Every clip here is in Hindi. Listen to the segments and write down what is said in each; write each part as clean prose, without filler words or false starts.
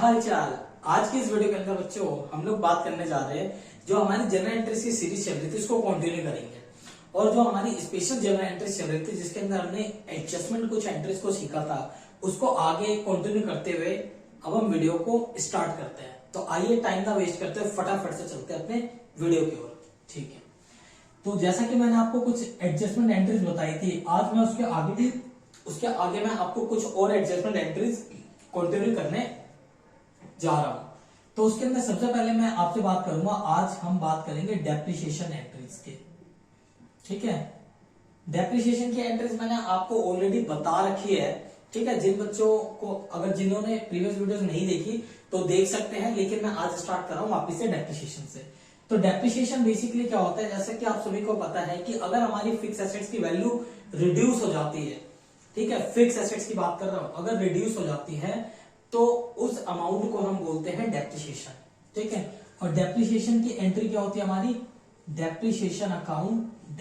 हाल चाल। आज की इस वीडियो के अंदर बच्चों हम लोग बात करने जा रहे हैं जो हमारी जनरल एंट्रीज की सीरीज चल रही थी उसको कंटिन्यू करेंगे। और जो हमारी स्पेशल जनरल एंट्रीज चल रही थी जिसके अंदर हमने एडजस्टमेंट कुछ एंट्रीज को सीखा था उसको आगे कंटिन्यू करते हुए अब हम वीडियो को स्टार्ट करते हैं। तो आइए टाइम ना वेस्ट करते हुए फटाफट से चलते हैं अपने वीडियो की ओर। ठीक है, तो जैसा कि मैंने आपको कुछ एडजस्टमेंट एंट्रीज बताई थी, आज मैं उसके आगे मैं आपको कुछ और एडजस्टमेंट एंट्रीज कंटिन्यू करने जा रहा हूं। तो उसके अंदर सबसे पहले मैं आपसे बात करूंगा, आज हम बात करेंगे डेप्रिसिएशन एंट्रीज के। ठीक है, डेप्रिसिएशन की एंट्रीज मैंने आपको ऑलरेडी बता रखी है। ठीक है, जिन बच्चों को अगर जिन्होंने प्रीवियस वीडियोस नहीं देखी तो देख सकते हैं, लेकिन मैं आज स्टार्ट कर रहा हूं वापिस से डेप्रिसिएशन से। तो डेप्रिसिएशन बेसिकली क्या होता है, जैसे कि आप सभी को पता है कि अगर हमारी फिक्स एसेट्स की वैल्यू रिड्यूस हो जाती है, ठीक है, फिक्स एसेट्स की बात कर रहा हूं, अगर रिड्यूस हो जाती है तो उस अमाउंट को हम बोलते हैं डेप्रिसिएशन। ठीक है, और डेप्रिसिएशन की एंट्री क्या होती है हमारी, depreciation account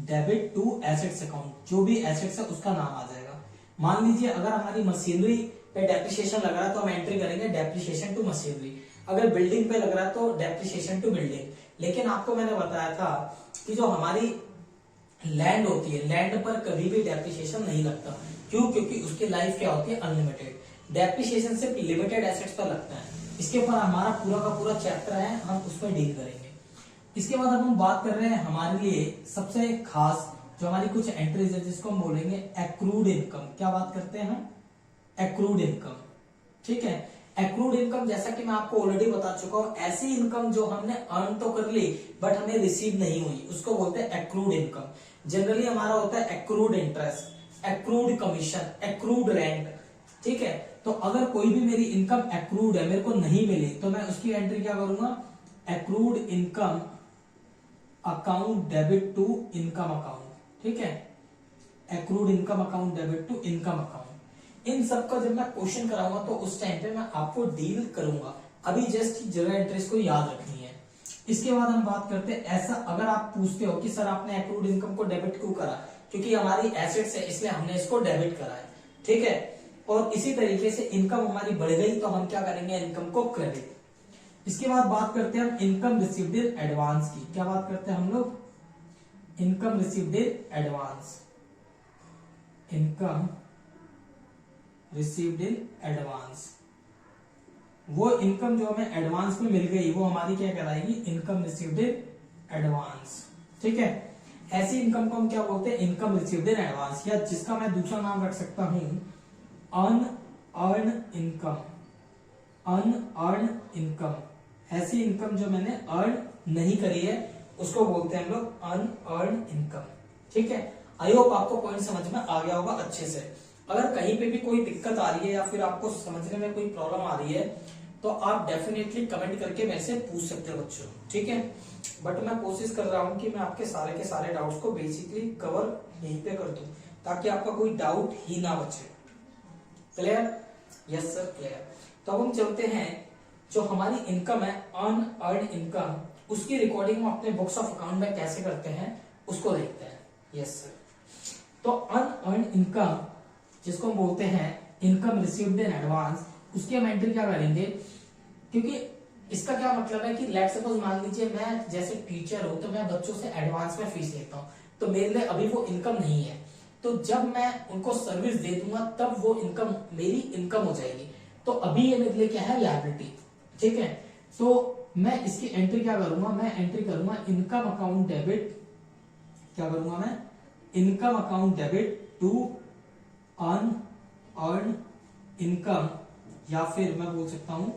debit to assets account, जो भी एसेट्स है उसका नाम आ जाएगा। मान लीजिए अगर हमारी मशीनरी पे डेप्रिसिएशन लग रहा है तो हम एंट्री करेंगे डेप्रिसिएशन टू मशीनरी, अगर बिल्डिंग पे लग रहा है तो डेप्रिसिएशन टू बिल्डिंग। लेकिन आपको मैंने बताया था कि जो हमारी लैंड होती है, लैंड पर कभी भी डेप्रिसिएशन नहीं लगता। क्यों? क्योंकि उसकी लाइफ क्या होती है, अनलिमिटेड। डेप्रिसिएशन सिर्फ लिमिटेड एसेट्स पर लगता है। इसके ऊपर हमारा पूरा का पूरा चैप्टर है, हम उसमें डील करेंगे। इसके बाद अब हम बात कर रहे हैं हमारे लिए सबसे खास जो हमारी कुछ एंट्रीज है जिसको हम बोलेंगे एक्रूड इनकम। क्या बात करते हैं हम, एक्रूड इनकम। ठीक है, एक्रूड इनकम जैसा कि मैं आपको ऑलरेडी बता चुका हूं, ऐसी इनकम जो हमने अर्न तो कर ली बट हमें रिसीव नहीं हुई उसको बोलते हैं एक्रूड इनकम। जनरली हमारा होता है accrued interest, accrued commission, accrued rent. ठीक है, तो अगर कोई भी मेरी इनकम एक्रूड है, मेरे को नहीं मिली, तो मैं उसकी एंट्री क्या करूंगा, accrued income account debit to income account. ठीक है, accrued income account debit to income account. इन सब का जब मैं क्वेश्चन कराऊंगा तो उस टाइम पे मैं आपको डील करूंगा। अभी जस्ट जनरल एंट्रीज को याद रखनी है। इसके बाद हम बात करते हैं, ऐसा अगर आप पूछते हो कि सर आपने एक्रूड इनकम को डेबिट क्यों करा, क्योंकि हमारी एसेट्स है इसलिए हमने इसको डेबिट करा है। ठीक है, और इसी तरीके से इनकम हमारी बढ़ गई तो हम क्या करेंगे, इनकम को क्रेडिट। इसके बाद बात करते हैं हम इनकम रिसीव्ड इन एडवांस की। क्या बात करते हैं हम लोग, income received in advance, income received in advance. वो इनकम जो हमें एडवांस में मिल गई वो हमारी क्या कहलाएगी, इनकम रिसीव्ड इन एडवांस। ठीक है, ऐसी इनकम को हम क्या बोलते हैं, इनकम रिसीव्ड इन एडवांस, या जिसका मैं दूसरा नाम रख सकता हूं अनअर्न इनकम, अनअर्न इनकम। ऐसी इनकम जो मैंने अर्न नहीं करी है उसको बोलते हैं हम लोग अनअर्न इनकम। ठीक है, आई होप आपको पॉइंट समझ में आ गया होगा अच्छे से। अगर कहीं पे भी कोई दिक्कत आ रही है या फिर आपको समझने में कोई प्रॉब्लम आ रही है तो आप डेफिनेटली कमेंट करके मेरे से पूछ सकते हो बच्चों। ठीक है, बट मैं कोशिश कर रहा हूं कि मैं आपके सारे के सारे डाउट्स को बेसिकली कवर यहीं पे कर दूं ताकि आपका कोई डाउट ही ना बचे। क्लियर? Yes sir, clear. तो अब हम चलते हैं, जो हमारी इनकम है अनअर्न इनकम, उसकी रिकॉर्डिंग हम अपने बुक्स ऑफ अकाउंट में कैसे करते हैं उसको देखते हैं। यस सर, तो अनअर्न इनकम जिसको हम बोलते हैं इनकम रिसीव्ड इन एडवांस, उसकी हम एंट्री क्या करेंगे, क्योंकि इसका क्या मतलब है कि लेट सपोज मान लीजिए मैं जैसे टीचर हूं तो मैं बच्चों से एडवांस में फीस लेता हूं, तो मेरे लिए अभी वो इनकम नहीं है। तो जब मैं उनको सर्विस दे दूंगा तब वो इनकम मेरी इनकम हो जाएगी। तो अभी ये मेरे लिए क्या है, लायबिलिटी। ठीक है, तो मैं इसकी एंट्री क्या करूंगा, मैं एंट्री करूंगा इनकम अकाउंट डेबिट, क्या करूंगा मैं, income account debit to unearned income, या फिर मैं बोल सकता हूं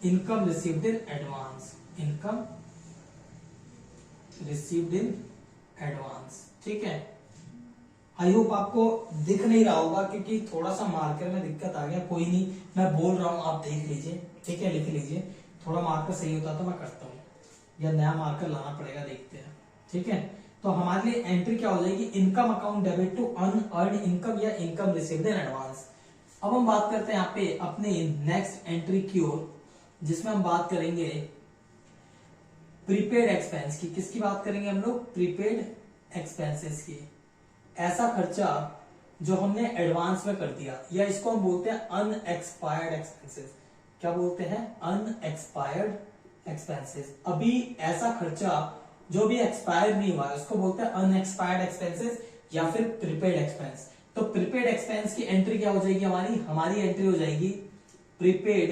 income received in advance, income received in advance. ठीक है, आई होप आपको दिख नहीं रहा होगा क्योंकि थोड़ा सा मार्कर में दिक्कत आ गया, कोई नहीं, मैं बोल रहा हूं आप देख लीजिए। ठीक है, लिख लीजिए, थोड़ा मार्कर सही होता तो मैं करता हूं, या नया मार्कर लाना पड़ेगा, देखते हैं। ठीक है, तो हमारे लिए एंट्री क्या हो जाएगी, income account debit to unearned income या इनकम रिसीव्ड इन एडवांस। अब हम बात करते हैं यहाँ पे अपने नेक्स्ट एंट्री की ओर, जिसमें हम बात करेंगे प्रीपेड एक्सपेंस की। किसकी बात करेंगे हम लोग, प्रीपेड एक्सपेंसेस की। ऐसा खर्चा जो हमने एडवांस में कर दिया, या इसको हम बोलते हैं अनएक्सपायर्ड एक्सपेंसेस। क्या बोलते हैं? Unexpired expenses. अभी ऐसा खर्चा जो भी एक्सपायर नहीं हुआ है उसको बोलते हैं अनएक्सपायर्ड एक्सपेंसेस या फिर प्रीपेड एक्सपेंस। तो प्रीपेड एक्सपेंस की एंट्री क्या हो जाएगी हमारी एंट्री हो जाएगी prepaid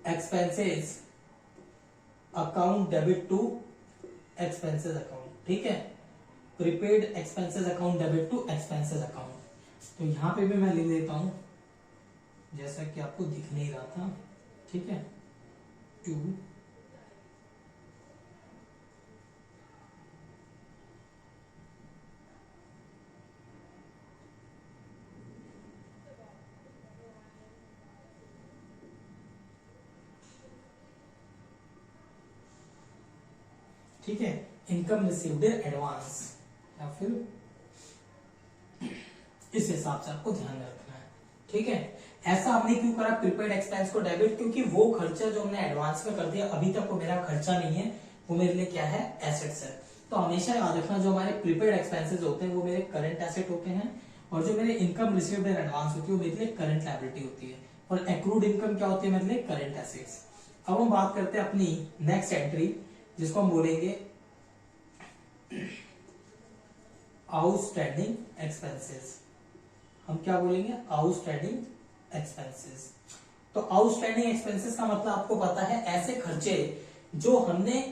expenses account debit to expenses account. ठीक है, prepaid expenses account debit to expenses account. तो यहां पे भी मैं लिख देता हूं जैसा कि आपको दिख नहीं रहा था। ठीक है, टू ठीक है, इनकम रिसीव्ड एडवांस या फिर इस हिसाब से आपको ध्यान रखना है। ठीक है, ऐसा हमने क्यों करा प्रीपेड एक्सपेंस को डेबिट? क्योंकि वो खर्चा जो हमने एडवांस में कर दिया अभी तक वो मेरा खर्चा नहीं है, वो मेरे लिए क्या है? एसेट्स है। तो हमेशा याद रखना जो हमारे प्रीपेड एक्सपेंसेस होते हैं वो मेरे करंट एसेट होते हैं, और जो मेरे इनकम रिसीव्ड इन एडवांस होती है वो मेरे लिए करंट लायबिलिटी होती है, और एक्रूड इनकम क्या होती है मेरे लिए? Current assets. अब हम बात करते हैं अपनी नेक्स्ट एंट्री जिसको हम बोलेंगे आउटस्टैंडिंग एक्सपेंसेस। हम क्या बोलेंगे? Outstanding expenses. तो आउटस्टैंडिंग एक्सपेंसेस का मतलब आपको पता है ऐसे खर्चे जो हमने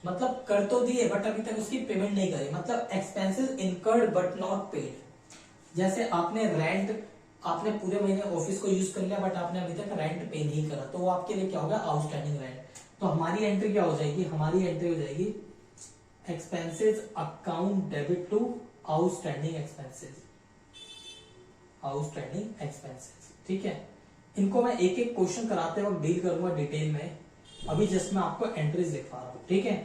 मतलब कर तो दिए बट अभी तक उसकी पेमेंट नहीं करी, मतलब expenses incurred but not paid. जैसे आपने रेंट, आपने पूरे महीने ऑफिस को यूज कर लिया बट आपने अभी तक रेंट पे नहीं करा, तो वो आपके लिए क्या होगा? Outstanding rent. तो हमारी एंट्री क्या हो जाएगी? हमारी एंट्री हो जाएगी expenses account debit to outstanding expenses. Outstanding expenses. ठीक है, इनको मैं एक एक क्वेश्चन कराते वक्त डील करूंगा डिटेल में, अभी जस्ट मैं आपको एंट्रीज लिखवा रहा हूं। ठीक है,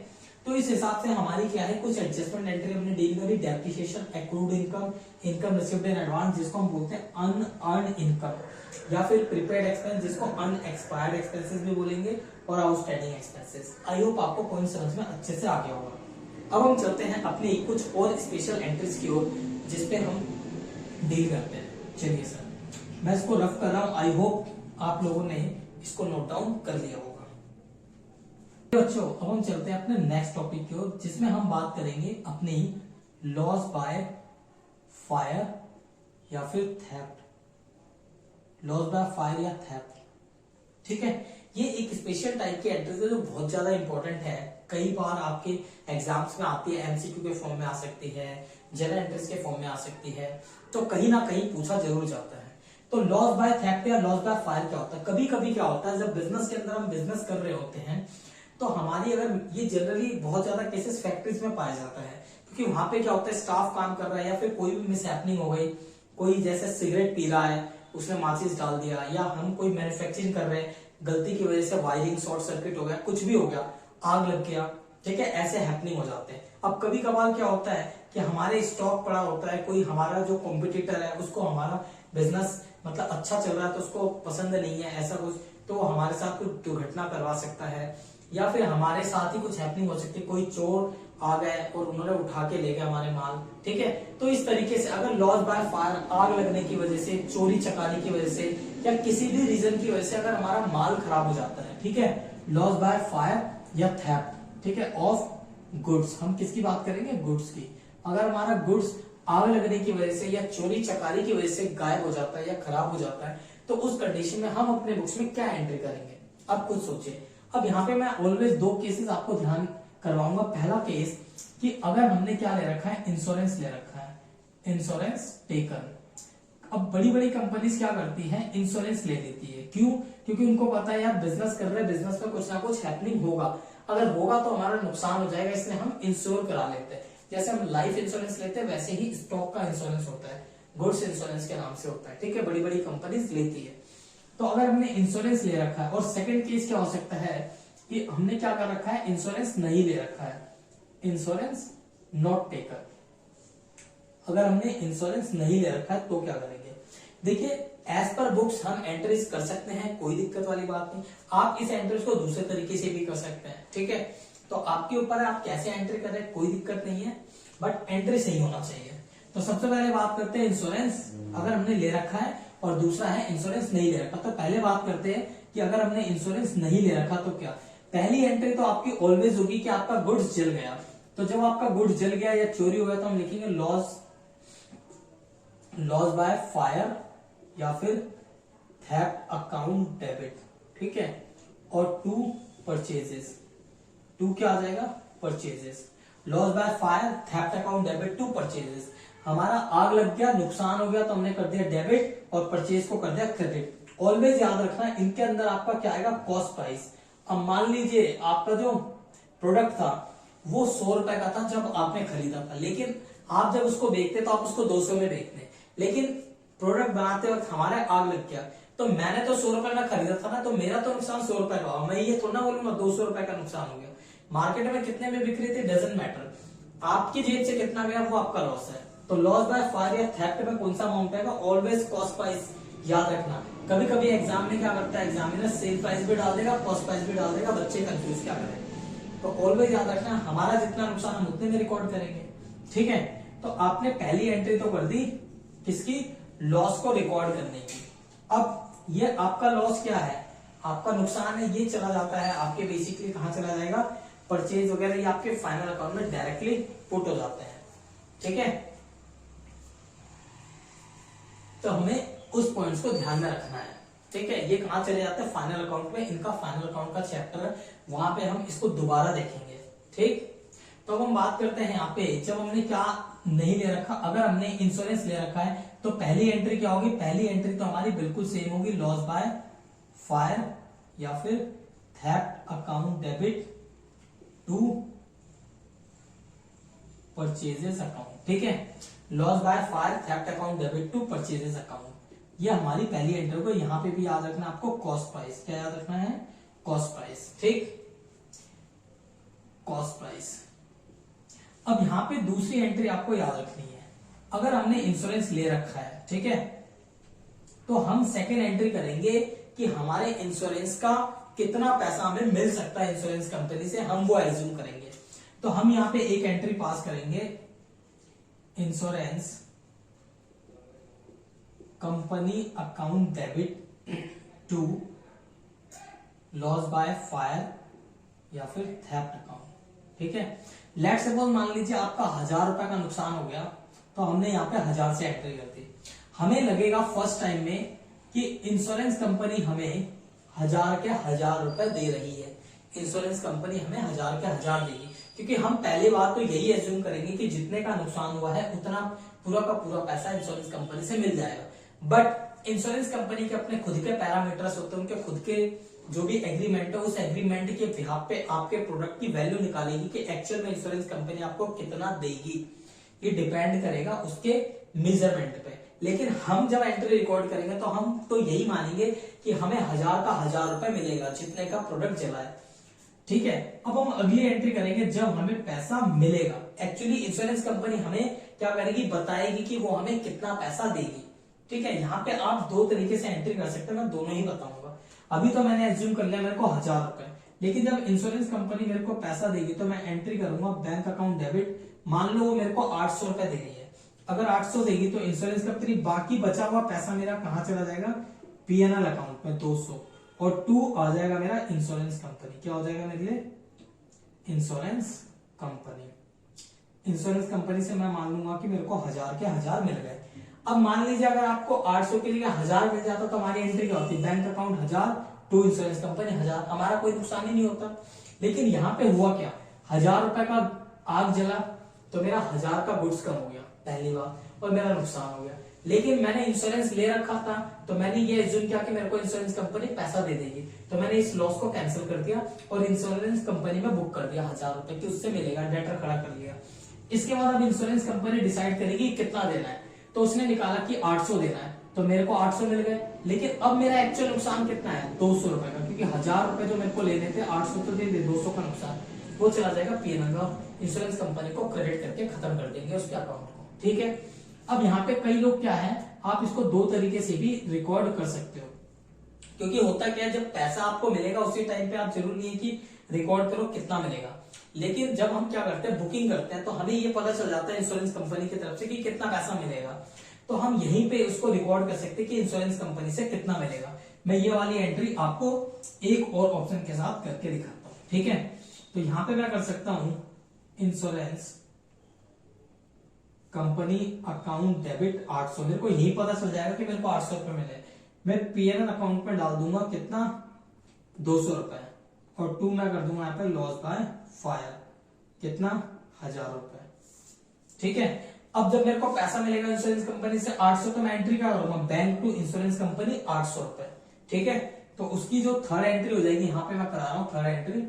तो इस हिसाब से हमारी क्या है? कुछ एडजस्टमेंट एंट्री हमने डील करी, depreciation, accrued income, income received in advance जिसको हम बोलते हैं अनअर्न्ड इनकम, या फिर प्रीपेड एक्सपेंस जिसको अनएक्सपायर्ड एक्सपेंसेस भी बोलेंगे, और आउटस्टैंडिंग एक्सपेंसेस। आई होप आपको पॉइंट समझ में अच्छे से आ गया होगा। अब हम चलते हैं अपनी कुछ और स्पेशल एंट्रीज की ओर जिसपे हम डील करते हैं। चलिए सर, मैं इसको रफ कर रहा हूं, आई होप आप लोगों ने इसको नोट डाउन कर लिया होगा। बच्चों, अब हम चलते हैं अपने नेक्स्ट टॉपिक की ओर जिसमें हम बात करेंगे अपनी लॉस बाय फायर या फिर थेफ्ट। लॉस बाय फायर या थेफ्ट। ठीक है, ये एक स्पेशल टाइप की एंट्रीज है जो बहुत ज्यादा इंपॉर्टेंट है, कई बार आपके एग्जाम्स में आती है, एमसीक्यू के फॉर्म में आ सकती है, जनरल एंट्रीज के फॉर्म में आ सकती है, तो कहीं ना कहीं पूछा जरूर जाता है। तो लॉस बाय थेफ्ट या लॉस बाय फायर क्या होता है? कभी कभी क्या होता है जब बिजनेस के अंदर हम बिजनेस कर रहे होते हैं तो हमारी, अगर ये जनरली बहुत ज्यादा केसेस फैक्ट्रीज में पाया जाता है, क्योंकि वहां पे क्या होता है स्टाफ काम कर रहा है या फिर कोई भी मिस हैपनिंग हो गई, कोई जैसे सिगरेट पी रहा है उसने माचिस डाल दिया, या हम कोई मैन्युफैक्चरिंग कर रहे हैं गलती की वजह से वायरिंग शॉर्ट सर्किट हो गया, कुछ भी हो गया, आग लग गया, ठीक है, ऐसे हैपनिंग हो जाते हैं। अब कभी कभार क्या होता है कि हमारे स्टॉक पड़ा होता है, कोई हमारा जो कॉम्पिटिटर है उसको हमारा बिजनेस मतलब अच्छा चल रहा है तो उसको पसंद नहीं है ऐसा कुछ, तो हमारे साथ कुछ दुर्घटना करवा सकता है, या फिर हमारे साथ ही कुछ हैपनिंग हो सकती है, कोई चोर आ गए और उन्होंने उठा के ले गए हमारे माल। ठीक है, तो इस तरीके से अगर लॉस बाय फायर, आग लगने की वजह से, चोरी चकारी की वजह से, या किसी भी रीजन की वजह से अगर हमारा माल खराब हो जाता है, ठीक है, लॉस बाय फायर या थेफ्ट, ठीक है, ऑफ गुड्स, हम किसकी बात करेंगे? गुड्स की। अगर हमारा गुड्स आग लगने की वजह से या चोरी चकारी की वजह से गायब हो जाता है या खराब हो जाता है, तो उस कंडीशन में हम अपने बुक्स में क्या एंट्री करेंगे? अब खुद सोचिए। अब यहाँ पे मैं ऑलवेज दो केसेस आपको ध्यान करवाऊंगा। पहला केस कि अगर हमने क्या ले रखा है? इंश्योरेंस ले रखा है, इंश्योरेंस टेकन। अब बड़ी बड़ी कंपनीज क्या करती हैं? इंश्योरेंस ले लेती है। क्यों? क्योंकि उनको पता है यार बिजनेस कर रहे हैं, बिजनेस में कुछ ना कुछ हैपनिंग होगा, अगर होगा तो हमारा नुकसान हो जाएगा, इसलिए हम इंश्योर करा लेते हैं। जैसे हम लाइफ इंश्योरेंस लेते हैं वैसे ही स्टॉक का इंश्योरेंस होता है, गुड्स इंश्योरेंस के नाम से होता है। ठीक है, बड़ी बड़ी कंपनीज लेती है। तो अगर हमने इंश्योरेंस ले रखा है, और सेकंड केस क्या हो सकता है कि हमने क्या कर रखा है? इंश्योरेंस नहीं ले रखा है, इंश्योरेंस नॉट टेकन। अगर हमने इंश्योरेंस नहीं ले रखा है तो क्या करेंगे? देखिए, एज पर बुक्स हम एंट्रीज कर सकते हैं, कोई दिक्कत वाली बात नहीं। आप इस एंट्रीज को दूसरे तरीके से भी कर सकते हैं, ठीक है, तो आपके ऊपर है आप कैसे एंट्री कर रहे हैं, कोई दिक्कत नहीं है, बट एंट्री सही होना चाहिए। तो सबसे पहले बात करते हैं इंश्योरेंस अगर हमने ले रखा है, और दूसरा है इंश्योरेंस नहीं ले रखा। तो पहले बात करते हैं कि अगर हमने इंश्योरेंस नहीं ले रखा तो क्या। पहली एंट्री तो आपकी ऑलवेज होगी कि आपका गुड्स जल गया। तो जब आपका गुड्स जल गया या चोरी हो गया तो हम लिखेंगे लॉस बाय फायर या फिर थेफ्ट अकाउंट डेबिट, ठीक है। और टू परचेजेस, टू क्या आ जाएगा, purchases. Loss by fire, theft account debit, to purchases. हमारा आग लग गया, नुकसान हो गया तो हमने कर दिया डेबिट और परचेज को कर दिया क्रेडिट। ऑलवेज याद रखना इनके अंदर आपका क्या आएगा, कॉस्ट प्राइस। अब मान लीजिए आपका जो प्रोडक्ट था वो 100 रुपए का था जब आपने खरीदा था, लेकिन आप जब उसको बेचते तो आप उसको 200 में बेचते, लेकिन प्रोडक्ट बनाते वक्त हमारे आग लग गया तो मैंने तो 100 रुपए में खरीदा था ना, तो मेरा तो नुकसान 100 रुपए का हुआ। मैं ये थोड़ा ना बोलूंगा 200 रुपए का नुकसान हो गया। मार्केट में कितने में बिक रही थी डजंट मैटर, आपकी जेब से कितना गया वो आपका लॉस है। तो लॉस बाय फायर या थेफ्ट में कौन सा अमाउंट आएगा, ऑलवेज कॉस्ट प्राइस याद रखना। कभी कभी एग्जाम में क्या करता है, एग्जामिनर सेल प्राइस भी डाल देगा, कॉस्ट प्राइस भी डाल देगा, बच्चे कंफ्यूज क्या करें। तो ऑलवेज याद रखना हमारा जितना नुकसान हम उतने में रिकॉर्ड करेंगे, ठीक है। तो आपने पहली एंट्री तो कर दी किसकी, लॉस को रिकॉर्ड करने की। अब ये आपका लॉस क्या है, आपका नुकसान है, ये चला जाता है आपके बेसिकली कहां चला जाएगा, परचेज वगैरह, ये आपके फाइनल अकाउंट में डायरेक्टली पुट हो जाते हैं, ठीक है। तो हमें उस पॉइंट्स को ध्यान में रखना है, ठीक है। ये कहां चले जाते हैं, फाइनल अकाउंट में। इनका फाइनल अकाउंट का चैप्टर है, वहां पे हम इसको दोबारा देखेंगे, ठीक। तो अब हम बात करते हैं यहाँ पे जब हमने क्या नहीं ले रखा, अगर हमने इंश्योरेंस ले रखा है तो पहली एंट्री क्या होगी, पहली एंट्री तो हमारी बिल्कुल सेम होगी, लॉस बाय फायर या फिर theft account debit to purchases account, ठीक है। Loss by fire, theft account debit to purchases account, ये हमारी पहली एंट्री को। यहां पे भी याद रखना आपको कॉस्ट प्राइस, क्या याद रखना है, कॉस्ट प्राइस, ठीक, कॉस्ट प्राइस। अब यहां पे दूसरी एंट्री आपको याद रखनी है, अगर हमने इंश्योरेंस ले रखा है, ठीक है, तो हम सेकेंड एंट्री करेंगे कि हमारे इंश्योरेंस का कितना पैसा हमें मिल सकता है इंश्योरेंस कंपनी से, हम वो एज्यूम करेंगे। तो हम यहां पे एक एंट्री पास करेंगे, insurance company account debit to loss by fire या फिर थेफ्ट अकाउंट, ठीक है। लेट्स सपोज मान लीजिए आपका 1000 रुपए का नुकसान हो गया, तो हमने यहाँ पे 1000 से एंट्री कर दी। हमें लगेगा फर्स्ट टाइम में कि इंश्योरेंस कंपनी हमें 1000 के 1000 रुपए दे रही है, इंश्योरेंस कंपनी हमें 1000 के 1000 देगी, क्योंकि हम पहली बात तो यही एज्यूम करेंगे कि जितने का नुकसान हुआ है उतना पूरा का पूरा पैसा इंश्योरेंस कंपनी से मिल जाएगा। बट इंश्योरेंस कंपनी के अपने खुद के पैरामीटर्स होते हैं, उनके खुद के जो भी एग्रीमेंट है, उस एग्रीमेंट के बिहाफ पे आपके प्रोडक्ट की वैल्यू निकालेगी कि एक्चुअल में इंश्योरेंस कंपनी आपको कितना देगी, ये डिपेंड करेगा उसके मेजरमेंट पे। लेकिन हम जब एंट्री रिकॉर्ड करेंगे तो हम तो यही मानेंगे कि हमें 1000 का 1000 रुपए मिलेगा जितने का प्रोडक्ट जला है, ठीक है। अब हम अगली एंट्री करेंगे जब हमें पैसा मिलेगा। एक्चुअली इंश्योरेंस कंपनी हमें क्या करेगी, बताएगी कि वो हमें कितना पैसा देगी, ठीक है। यहाँ पे आप दो तरीके से एंट्री कर सकते हैं, मैं दोनों ही बताऊंगा। अभी तो मैंने एज्यूम कर लिया मेरे को 1000 रुपए, लेकिन जब इंश्योरेंस कंपनी मेरे को पैसा देगी तो मैं एंट्री करूंगा बैंक अकाउंट डेबिट। मान लो वो मेरे को 800 रुपए दे रही है, अगर 800 देगी तो इंश्योरेंस कंपनी बाकी बचा हुआ पैसा मेरा कहां चला जाएगा, पीएनएल अकाउंट में 200, और 2 आ जाएगा मेरा इंश्योरेंस कंपनी। क्या हो जाएगा मेरे लिए, इंश्योरेंस कंपनी। इंश्योरेंस कंपनी से मैं मान लूंगा कि मेरे को 1000 के 1000 मिल गए। अब मान लीजिए अगर आपको 800 के लिए 1000 मिल जाता तो हमारी एंट्री क्या होती, bank account 1000 to insurance company 1000, हमारा कोई नुकसान ही नहीं होता। लेकिन यहाँ पे हुआ क्या, 1000 रुपए का आग जला तो मेरा 1000 का गुड्स कम हो गया पहली बार, और मेरा नुकसान हो गया। लेकिन मैंने इंश्योरेंस ले रखा था तो मैंने ये एज्यूम किया कि मेरे को इंश्योरेंस कंपनी पैसा दे देगी, तो मैंने इस लॉस को कैंसिल कर दिया और इंश्योरेंस कंपनी में बुक कर दिया 1000 रुपए की, उससे मिलेगा, डेटर खड़ा कर लिया। इसके बाद अब इंश्योरेंस कंपनी डिसाइड करेगी कितना देना है, तो उसने निकाला कि 800 देना है, तो मेरे को 800 मिल गए। लेकिन अब मेरा एक्चुअल नुकसान कितना है, 200 रुपए का, क्योंकि 1000 रुपए जो मेरे को लेने थे 800 तो दे दे, 200 का नुकसान वो चला जाएगा पीएनएल में, इंश्योरेंस कंपनी को क्रेडिट करके खत्म कर देंगे उसके अकाउंट को, ठीक है। अब यहाँ पे कई लोग क्या है, आप इसको दो तरीके से भी रिकॉर्ड कर सकते हो, क्योंकि होता क्या है, जब पैसा आपको मिलेगा उसी टाइम पे आप जरूर नहीं है कि रिकॉर्ड करो कितना मिलेगा। लेकिन जब हम क्या करते हैं, बुकिंग करते हैं, तो हमें ये पता चल जाता है इंश्योरेंस कंपनी की तरफ से कि कितना पैसा मिलेगा। तो हम यहीं पे उसको रिकॉर्ड कर सकते हैं कि इंश्योरेंस कंपनी से कितना मिलेगा। मैं ये वाली एंट्री आपको एक और ऑप्शन के साथ करके दिखाता हूं, ठीक है। तो यहां पे मैं कर सकता हूं इंश्योरेंस कंपनी अकाउंट डेबिट 800। मेरे को यही पता चल जाएगा कि मेरे को 800 रुपए मिले। मैं पीएनएल अकाउंट में डाल दूंगा कितना, 200 रुपए, और 2 मैं कर दूंगा यहाँ पे लॉस बाय फायर, कितना, 1000 रुपए, ठीक है। अब जब मेरे को पैसा मिलेगा इंश्योरेंस कंपनी से 800, तो मैं एंट्री क्या करूंगा, बैंक टू इंश्योरेंस कंपनी 800 रुपए, ठीक है। तो उसकी जो थर्ड एंट्री हो जाएगी, यहाँ पे मैं करा रहा हूं थर्ड एंट्री,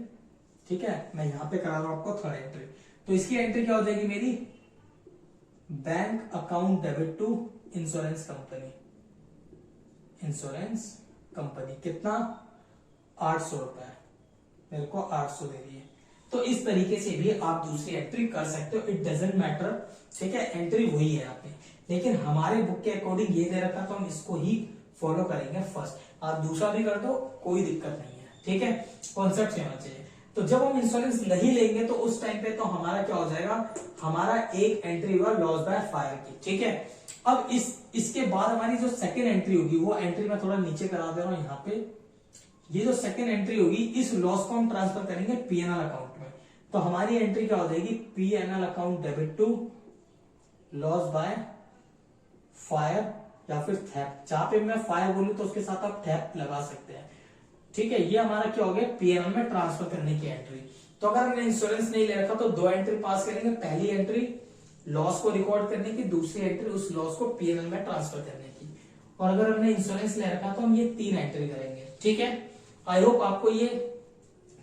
ठीक है, मैं यहाँ पे करा रहा हूं आपको थर्ड एंट्री। तो इसकी एंट्री क्या हो जाएगी मेरी, bank account debit to insurance company, insurance company कितना, 800 रुपए, मेरे को 800 दे रही है। तो इस तरीके से भी आप दूसरी एंट्री कर सकते हो, इट डजेंट मैटर, ठीक है, एंट्री वही है आपने, लेकिन हमारे बुक के अकॉर्डिंग ये दे रखा, तो हम इसको ही फॉलो करेंगे फर्स्ट। आप दूसरा भी कर दो, कोई दिक्कत नहीं है, ठीक है, कॉन्सेप्ट होना चाहिए। तो जब हम इंश्योरेंस नहीं लेंगे तो उस टाइम पे तो हमारा क्या हो जाएगा, हमारा एक एंट्री हुआ लॉस बाय फायर की, ठीक है। अब इसके बाद हमारी जो सेकेंड एंट्री होगी, वो एंट्री मैं थोड़ा नीचे करा दे रहा हूं यहाँ पे। ये जो सेकेंड एंट्री होगी, इस लॉस को हम ट्रांसफर करेंगे पीएनएल अकाउंट में। तो हमारी एंट्री क्या हो जाएगी, PNL account debit to loss by fire या फिर थेफ्ट। जहां पे मैं फायर बोलूं तो उसके साथ आप थेफ्ट लगा सकते हैं, ठीक है। ये हमारा क्या हो गया, पीएनएल में ट्रांसफर करने की एंट्री। तो अगर हमने इंश्योरेंस नहीं ले रखा तो 2 एंट्री पास करेंगे, पहली एंट्री लॉस को रिकॉर्ड करने की, दूसरी एंट्री उस लॉस को पीएनएल में ट्रांसफर करने की। और अगर हमने इंश्योरेंस ले रखा तो हम ये 3 एंट्री करेंगे, ठीक है। आई होप आपको ये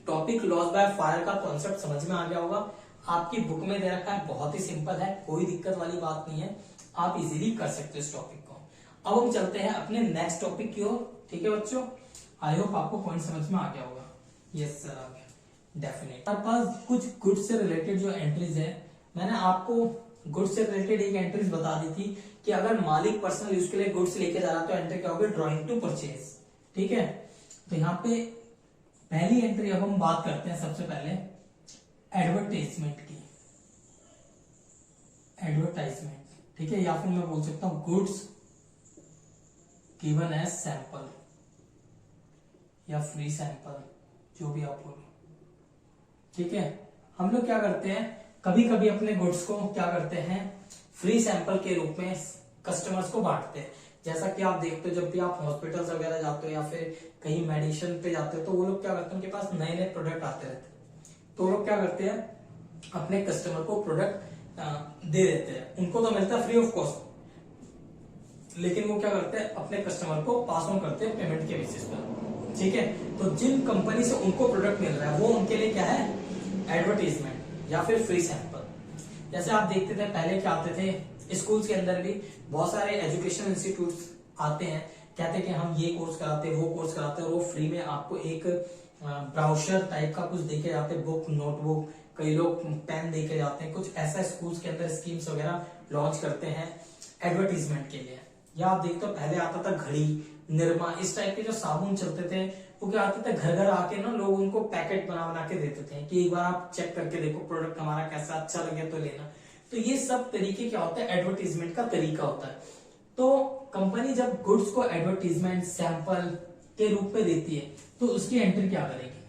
टॉपिक लॉस बाय फायर का कॉन्सेप्ट समझ में आ गया होगा। आपकी बुक में दे रखा है, बहुत ही सिंपल है, कोई दिक्कत वाली बात नहीं है, आप इजीली कर सकते हो इस टॉपिक को। अब हम चलते हैं अपने नेक्स्ट टॉपिक की ओर, ठीक है बच्चों। आई होप आपको पॉइंट समझ में आ गया होगा। यस सर, आ गया, डेफिनेट। हमारे पास कुछ गुड्स से रिलेटेड जो एंट्रीज है, मैंने आपको गुड्स से रिलेटेड एक एंट्रीज बता दी थी कि अगर मालिक पर्सनल यूज के लिए गुड्स लेके जा रहा तो एंट्री क्या होगी, ड्रॉइंग टू परचेज, ठीक है। तो यहाँ पे पहली एंट्री अब हम बात करते हैं सबसे पहले एडवर्टाइजमेंट की, एडवर्टाइजमेंट, ठीक है, या फिर मैं बोल सकता हूं गुड्स गिवन एज सैंपल या फ्री सैंपल, जो भी आप बोलो, ठीक है। हम लोग क्या करते हैं, कभी कभी अपने गुड्स को क्या करते हैं, फ्री सैंपल के रूप में कस्टमर्स को बांटते हैं। जैसा कि आप देखते हो जब भी आप हॉस्पिटल्स वगैरह जाते हो या फिर कहीं मेडिसिन पे जाते हो, तो वो लोग क्या करते हैं, उनके पास नए नए प्रोडक्ट आते रहते हैं, तो वो लोग क्या करते हैं, अपने कस्टमर को प्रोडक्ट दे देते हैं। उनको तो मिलता है फ्री ऑफ कॉस्ट, लेकिन वो क्या करते हैं, अपने कस्टमर को पास ऑन करते हैं पेमेंट के बेसिस पर, ठीक है। तो जिन कंपनी से उनको प्रोडक्ट मिल रहा है वो उनके लिए क्या है, एडवर्टाइजमेंट या फिर फ्री सैंपल। जैसे आप देखते थे पहले क्या आते थे, स्कूल्स के अंदर भी बहुत सारे एजुकेशन इंस्टीट्यूट्स आते हैं, कहते हैं कि हम ये कोर्स कराते हैं, वो कोर्स कराते हैं, और वो फ्री में आपको एक ब्राउचर टाइप का कुछ देके जाते हैं, बुक, नोटबुक, कई लोग पेन देके जाते हैं, कुछ ऐसा स्कूल्स के अंदर स्कीम्स वगैरह लॉन्च करते हैं एडवर्टीजमेंट के लिए। या आप देखते हो पहले आता था घड़ी, निरमा, इस टाइप के जो साबुन चलते थे, वो क्या आते थे, घर घर आके ना लोग उनको पैकेट बना बना के देते थे कि एक बार आप चेक करके देखो प्रोडक्ट हमारा कैसा, अच्छा लगे तो लेना। तो ये सब तरीके क्या होता है, एडवर्टीजमेंट का तरीका होता है। तो कंपनी जब गुड्स को एडवर्टीजमेंट सैंपल के रूप में देती है तो उसकी एंट्री क्या करेगी,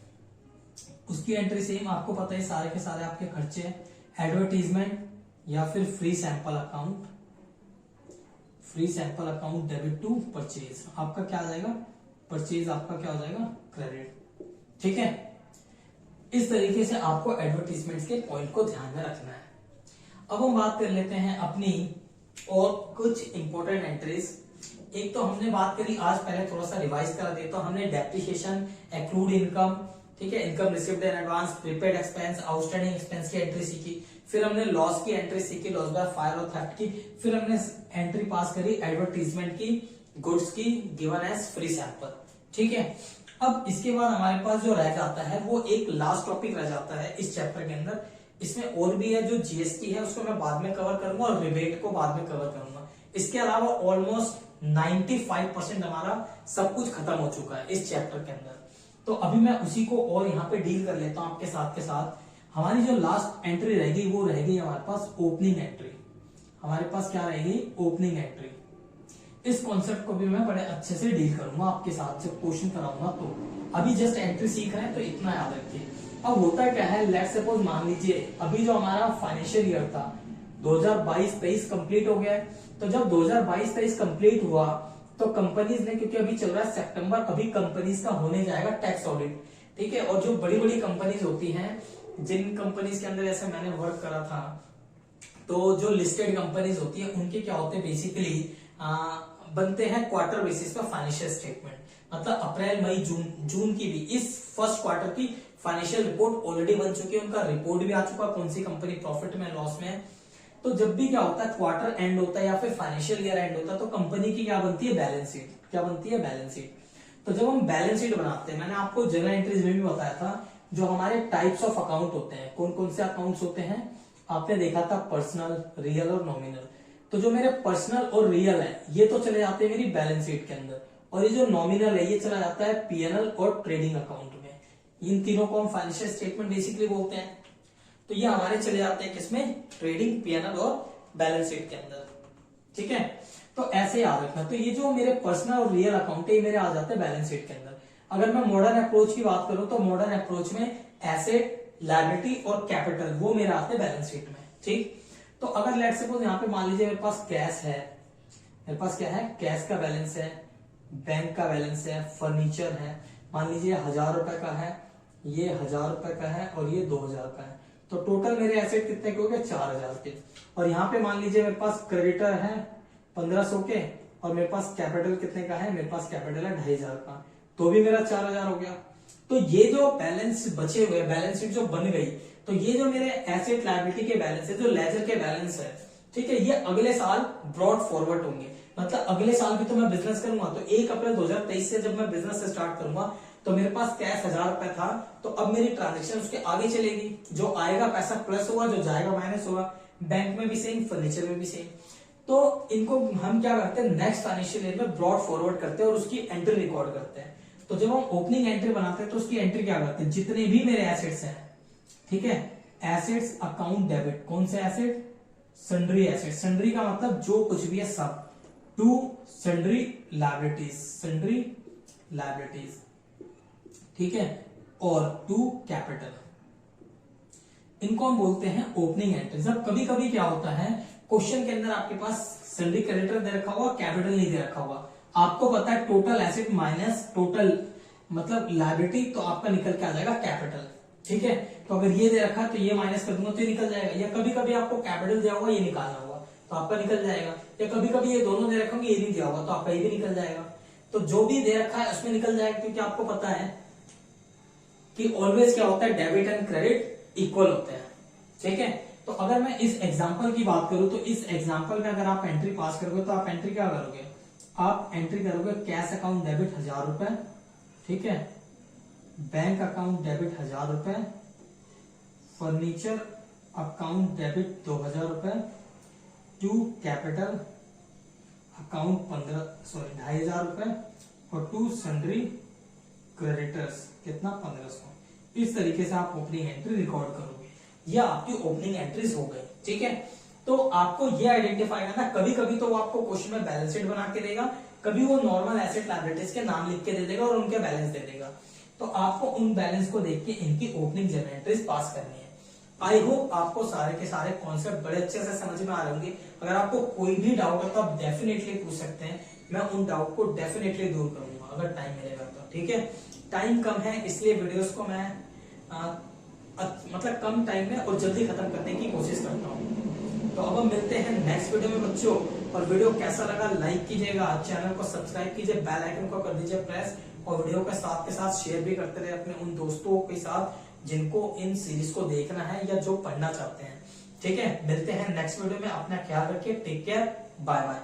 उसकी एंट्री सेम आपको पता है, सारे के सारे आपके खर्चे हैं, एडवर्टीजमेंट या फिर free sample account, free sample account debit to purchase, आपका क्या आ जाएगा, परचेज आपका क्या हो जाएगा, क्रेडिट, ठीक है। इस तरीके से आपको एडवर्टीजमेंट के पॉइंट को ध्यान में रखना है। अब हम बात कर लेते हैं अपनी और कुछ इंपॉर्टेंट एंट्रीज। एक तो हमने बात करी, आज पहले थोड़ा सा रिवाइज करा देता हूं, हमने डेप्रिसिएशन, एक्रूड इनकम, ठीक है, income received in advance, prepaid expense, outstanding expense की एंट्री सीखी, फिर हमने लॉस की एंट्री सीखी, लॉस बाय फायर और थेफ्ट की, फिर हमने एंट्री पास करी एडवर्टीजमेंट की, गुड्स की गिवन एज फ्री सैंपल, ठीक है। अब इसके बाद हमारे पास जो रह जाता है वो एक लास्ट टॉपिक रह जाता है इस चैप्टर के अंदर। इसमें और भी है, जो जीएसटी है उसको मैं बाद में कवर करूंगा और रिबेट को बाद में कवर करूंगा। इसके अलावा ऑलमोस्ट 95% हमारा सब कुछ खत्म हो चुका है इस चैप्टर के अंदर। तो अभी मैं उसी को और यहाँ पे डील कर लेता हूँ आपके साथ के साथ। हमारी जो लास्ट एंट्री रहेगी वो रहेगी हमारे पास ओपनिंग एंट्री। हमारे पास क्या रहेगी? Opening entry. इस कॉन्सेप्ट को भी मैं बड़े अच्छे से डील करूंगा आपके साथ जब क्वेश्चन कराऊंगा। तो अभी जस्ट एंट्री सीख रहे हैं तो इतना याद रखिए। अब होता क्या है, लेट्स सपोज मान लीजिए अभी जो हमारा फाइनेंशियल ईयर था 2022-23 कंप्लीट हो गया है। तो जब 2022-23 कंप्लीट हुआ तो कंपनीज ने, क्योंकि अभी चल रहा है सितंबर, अभी कंपनीज का होने जाएगा टैक्स ऑडिट, ठीक है। और जो बड़ी बड़ी कंपनीज होती हैं, जिन कंपनीज के अंदर जैसे मैंने वर्क करा था, तो जो लिस्टेड कंपनीज होती है उनके क्या होते हैं बेसिकली बनते हैं क्वार्टर बेसिस पर फाइनेंशियल स्टेटमेंट। मतलब अप्रैल मई जून की भी इस फर्स्ट क्वार्टर की फाइनेंशियल रिपोर्ट ऑलरेडी बन चुकी है, उनका रिपोर्ट भी आ चुका है कौन सी कंपनी प्रॉफिट में लॉस में है। तो जब भी क्या होता है क्वार्टर एंड होता है या फिर फाइनेंशियल ईयर एंड होता है तो कंपनी की क्या बनती है? Balance sheet. क्या बनती है? Balance sheet. तो जब हम बैलेंस शीट बनाते हैं, मैंने आपको जनरल एंट्रीज में भी बताया था जो हमारे टाइप्स ऑफ अकाउंट होते हैं, कौन कौन से अकाउंट्स होते हैं आपने देखा था, पर्सनल, रियल और नॉमिनल। तो जो मेरे पर्सनल और रियल है ये तो चले जाते हैं मेरी बैलेंस शीट के अंदर, और ये जो नॉमिनल है ये चला जाता है पीएनएल और ट्रेडिंग अकाउंट में। इन तीनों को हम फाइनेंशियल स्टेटमेंट बेसिकली बोलते हैं। तो ये हमारे चले जाते हैं किसमें? ट्रेडिंग, पीएनएल और बैलेंस शीट के अंदर, ठीक है। तो ऐसे याद रखना। तो ये जो मेरे पर्सनल और रियल अकाउंट है ये मेरे आ जाते हैं बैलेंस शीट के अंदर। अगर मैं मॉडर्न अप्रोच की बात करूं तो मॉडर्न अप्रोच में एसेट, लायबिलिटी और कैपिटल वो मेरे आते हैं बैलेंस शीट में, ठीक। तो अगर लेट्स सपोज यहाँ पे मान लीजिए मेरे पास कैश है, मेरे पास क्या है? कैश का बैलेंस है, बैंक का बैलेंस है, फर्नीचर है, मान लीजिए 1000 रुपए का है, ये 1000 रुपए का है और ये 2000 का है। तो टोटल मेरे एसेट कितने के हो गए? 4000 के। और यहाँ पे मान लीजिए मेरे पास क्रेडिटर है 1500 के और मेरे पास कैपिटल कितने का है? मेरे पास कैपिटल है 2500 का, तो भी मेरा 4000 हो गया। तो ये जो बैलेंस बचे हुए, बैलेंस शीट जो बन गई, तो ये जो मेरे एसेट लायबिलिटी के बैलेंस है, जो लेजर के बैलेंस है, ठीक है, ये अगले साल ब्रॉड फॉरवर्ड होंगे। मतलब अगले साल भी तो मैं बिजनेस करूंगा, तो 1 अप्रैल 2023 से जब मैं बिजनेस स्टार्ट करूंगा तो मेरे पास कैश 1000 रुपए था, तो अब मेरी ट्रांजेक्शन उसके आगे चलेगी। जो आएगा पैसा प्लस होगा, जो जाएगा माइनस होगा। बैंक में भी सेम, फर्नीचर में भी सेम। तो इनको हम क्या करते हैं? नेक्स्ट फाइनेंशियल ईयर में ब्रॉड फॉरवर्ड करते हैं और उसकी एंट्री रिकॉर्ड करते हैं। तो जब हम ओपनिंग एंट्री बनाते हैं तो उसकी एंट्री क्या करते हैं? जितने भी मेरे एसेट्स हैं, ठीक है, एसेट्स अकाउंट डेबिट। कौन से एसेट? Sundry asset. सन्ड्री का मतलब जो कुछ भी है सब। To sundry liabilities, sundry liabilities, ठीक है, और टू कैपिटल। इनको हम बोलते हैं ओपनिंग एंट्रीज। अब कभी कभी क्या होता है क्वेश्चन के अंदर आपके पास सन्ड्री क्रेडिटर दे रखा हुआ, कैपिटल नहीं दे रखा हुआ। आपको पता है टोटल एसेट माइनस टोटल मतलब लायबिलिटी, तो आपका निकल के आ जाएगा कैपिटल, ठीक है। तो अगर ये दे रखा है तो ये माइनस कर दूंगा तो ये निकल जाएगा। या कभी कभी आपको कैपिटल दिया होगा, ये निकालना होगा तो आपका निकल जाएगा। या कभी कभी ये दोनों दे रखे होंगे, ये नहीं दिया होगा तो आपका ये भी निकल जाएगा। तो जो भी दे रखा है उसमें निकल जाएगा, क्योंकि आपको पता है कि ऑलवेज क्या होता है? डेबिट एंड क्रेडिट इक्वल होते हैं, ठीक है। तो अगर मैं इस एग्जाम्पल की बात करूं तो इस एग्जाम्पल में अगर आप एंट्री पास करोगे तो आप एंट्री क्या करोगे? आप एंट्री करोगे कैश अकाउंट डेबिट 1000 रुपए, ठीक है, बैंक अकाउंट डेबिट 1000 रुपए, फर्नीचर अकाउंट डेबिट 2000 रुपए, टू कैपिटल अकाउंट 2500 रुपए और टू सन्ड्री क्रेडिटर्स कितना? 1500। इस तरीके से आप ओपनिंग एंट्री रिकॉर्ड करोगे। यह आपकी ओपनिंग एंट्रीज हो गई, ठीक है। तो आपको ये आइडेंटिफाई करना, कभी कभी तो वो आपको क्वेश्चन में बैलेंस शीट बना के देगा, कभी वो नॉर्मल एसेट लायबिलिटीज के नाम लिख के दे देगा और उनके बैलेंस दे देगा। तो आपको उन बैलेंस को देख के इनकी ओपनिंग जनरल एंट्रीज पास करनी है। आई होप आपको सारे के सारे कॉन्सेप्ट बड़े अच्छे से समझ में आ रहे होंगे। अगर आपको कोई भी डाउट है तो आप डेफिनेटली पूछ सकते हैं, मैं उन डाउट को डेफिनेटली दूर करूंगा अगर टाइम मिलेगा तो, ठीक है। टाइम कम है इसलिए वीडियोस को मैं मतलब कम टाइम में और जल्दी खत्म करने की कोशिश करता हूँ। तो अब हम मिलते हैं नेक्स्ट वीडियो में बच्चों। और वीडियो कैसा लगा लाइक कीजिएगा, चैनल को सब्सक्राइब कीजिए, बेल आइकन को कर दीजिए प्रेस, और वीडियो के साथ शेयर भी करते रहे अपने उन दोस्तों के साथ जिनको इन सीरीज को देखना है या जो पढ़ना चाहते हैं, ठीक है। मिलते हैं नेक्स्ट वीडियो में, अपना ख्याल रखिए, टेक केयर, बाय बाय।